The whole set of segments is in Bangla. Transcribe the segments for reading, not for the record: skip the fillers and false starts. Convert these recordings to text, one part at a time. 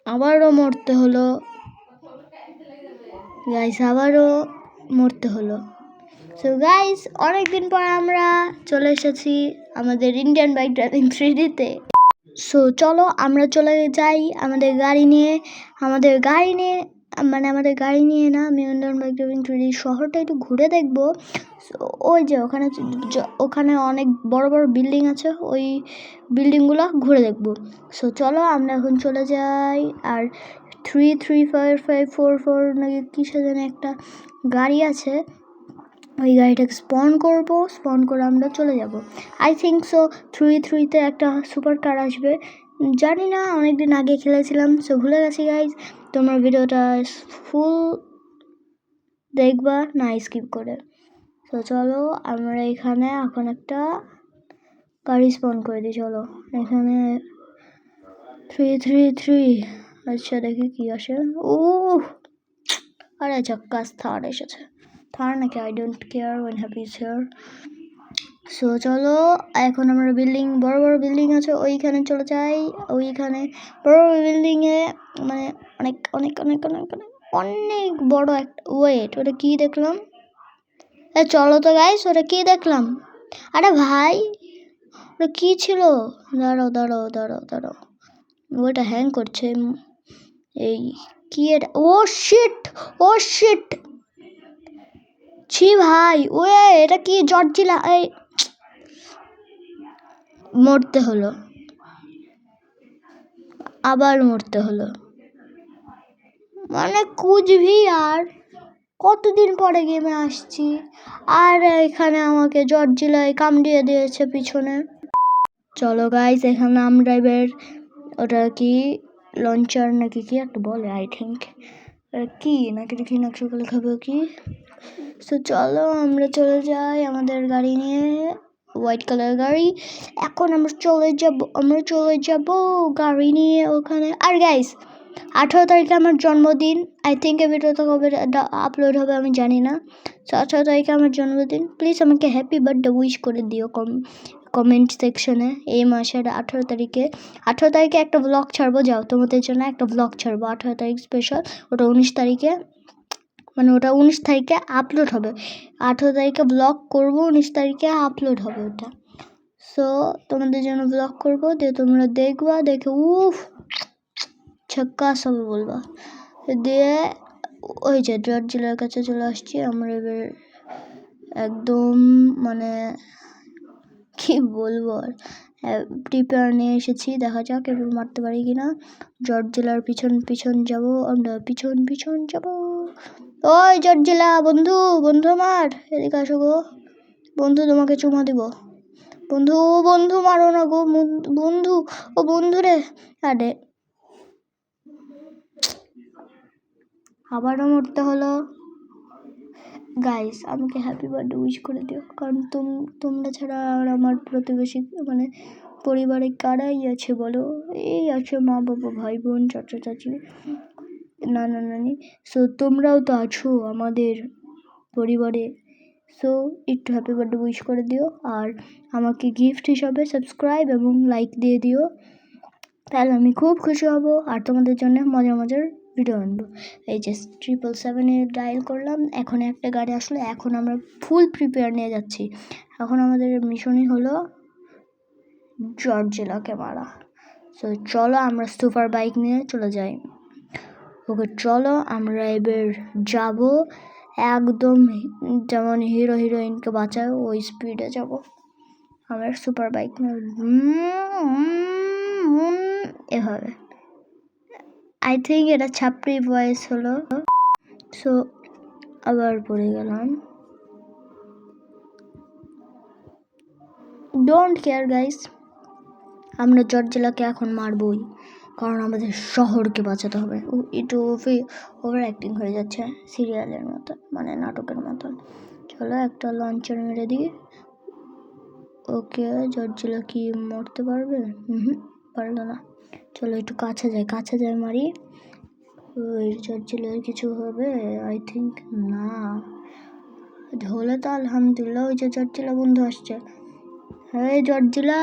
আবারও মরতে হলো গাইস, আবারও মরতে হলো। সো গাইস, অনেকদিন পর আমরা চলে এসেছি আমাদের ইন্ডিয়ান বাইক ড্রাইভিং 3Dতে। সো চলো আমরা চলে যাই আমাদের গাড়ি নিয়ে না, আমি ইন্ডিয়ান বাইক ড্রাইভিং 3D শহরটা একটু ঘুরে দেখবো। ওই যে ওখানে অনেক বড় বড় বিল্ডিং আছে, ওই বিল্ডিংগুলো ঘুরে দেখবো। সো চলো আমরা এখন চলে যাই। আর 33554 নাকি কিসে যেন একটা গাড়ি আছে, ওই গাড়িটাকে স্পন করে আমরা চলে যাব। আই থিঙ্ক সো 3-3-তে একটা সুপার কার আসবে, জানি না, অনেকদিন আগে খেলেছিলাম, সো ভুলে গেছি গাইজ। তোমরা ভিডিওটা ফুল দেখবা না স্কিপ করে। তো চলো আমরা এখানে এখন একটা গাড়ি স্পন করে দিই। চলো এখানে 333, আচ্ছা দেখি কি আসে। ও আরে ঝক্কাস, থার এসেছে। থার নাকি, I don't care, when happy is here. So চলো এখন আমরা বড় বড় বিল্ডিং আছে ওইখানে চলে যাই। ওইখানে বড় বড় বিল্ডিংয়ে মানে অনেক অনেক অনেক অনেক অনেক অনেক বড় একটা, ওয়েট, ওটা কি দেখলাম? চলো তো গাইস, ওটা কি দেখলাম? আরে ভাই, ওটা কি ছিল? দাঁড়াও, ওটা হ্যাং করছে। এই কি এটা? ও শিট ছি ভাই, ওয়ে এটা কি? জর্জিলা। এই মরতে হলো, আবার মরতে হলো, মানে কুচবিহার কতদিন পরে গেমে আসছি, আর এখানে আমাকে জর্জিলায় কামড়িয়ে দিয়েছে পিছনে। চলো গাইস, এখানে আমরা এবার ওটা কি লঞ্চার নাকি কি একটা বলে, আই থিঙ্ক কি নাকি দেখি নকশা করে খাবো কি। সো চলো আমরা চলে যাই আমাদের গাড়ি নিয়ে, হোয়াইট কালার গাড়ি। এখন আমরা চলে যাব গাড়ি নিয়ে ওখানে। আর গাইস, 18 তারিখে আমার জন্মদিন। আই থিঙ্ক এই ভিডিওটা কবে আপলোড হবে আমি জানি না। সো 18 তারিখে আমার জন্মদিন, প্লিজ আমাকে হ্যাপি বার্থডে উইশ করে দিও কমেন্ট সেকশনে। এই মাসের 18 তারিখে একটা ব্লগ ছাড়বো, যাও তোমাদের জন্য একটা ব্লগ ছাড়বো 18 তারিখ স্পেশাল। ওটা 19 তারিখে, মানে ওটা 19 তারিখে আপলোড হবে। 18 তারিখে ব্লগ করবো, 19 তারিখে আপলোড হবে ওটা। সো তোমাদের জন্য ব্লগ করবো, দিয়ে তোমরা দেখবা, দেখে উফ ছক্কাস হবে বলবা। দিয়ে ওই যে জর্জিলার কাছে চলে আসছি আমরা এবার, একদম মানে কি বলবো আর, প্রিপেয়ার নিয়ে এসেছি, দেখা যাক এবার মারতে পারি কিনা। জর্জিলার পিছন যাব আমরা, পিছন যাব। ওই জর্জিলা বন্ধু আমার, এদিকে আসো গো বন্ধু, তোমাকে চুমা দিব বন্ধু মারো না গো বন্ধু, ও বন্ধু রে। আরে আবারও মরতে হলো। গাইস আমাকে হ্যাপি বার্থডে উইশ করে দিও, কারণ তোমরা ছাড়া আর আমার প্রতিবেশী মানে পরিবারে কারাই আছে বলো? এই আছে মা বাবা, ভাই বোন, চাচা চাচি, নানা নানি। সো তোমরাও তো আছো আমাদের পরিবারে। সো একটু হ্যাপি বার্থডে উইশ করে দিও, আর আমাকে গিফট হিসাবে সাবস্ক্রাইব এবং লাইক দিয়ে দিও, তাহলে আমি খুব খুশি হব, আর তোমাদের জন্য মজার ভিডিও আনবো। এই যে 777-এ ডায়াল করলাম, এখন একটা গাড়ি আসলো, এখন আমরা ফুল প্রিপেয়ার নিয়ে যাচ্ছি। এখন আমাদের মিশনই হলো জর্জিলাকে মারা। সো চলো আমরা সুপার বাইক নিয়ে চলে যাই। ওকে চলো আমরা এবার যাব একদম, যেমন হিরো হিরোইনকে বাঁচায় ওই স্পিডে যাব আমরা সুপার বাইক নিয়ে, এভাবে। আই থিঙ্ক এটা ছাপড়ি ভয়েস হলো। সো আবার পড়ে গেলাম, ডোন্ট কেয়ার গাইস, আমরা জর্জিলাকে এখন মারবই, কারণ আমাদের শহরকে বাঁচাতে হবে। একটু ওভার অ্যাক্টিং হয়ে যাচ্ছে, সিরিয়ালের মতন, মানে নাটকের মতন। চলো একটা লঞ্চার মেরে দিই। ওকে জর্জিলা কি মরতে পারবে? পারলো না। চলো একটু কাছে যাই মারি। ওই জর্জিলার কিছু হবে? আই থিঙ্ক না, হলে তো আলহামদুলিল্লাহ। ওই যে জর্জিলা বন্ধু আসছে। হ্যাঁ জর্জিলা,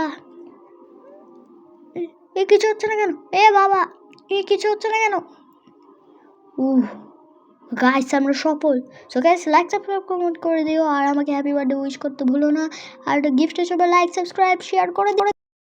এ কিছু হচ্ছে না কেন? এ বাবা, কিছু হচ্ছে না কেন? গাইস আমরা সফল। So guys like subscribe comment করে দিও আর আমাকে হ্যাপি বার্থডে উইশ করতে ভুলো না। আর গিফট হিসেবে লাইক সাবস্ক্রাইব শেয়ার করে দিও।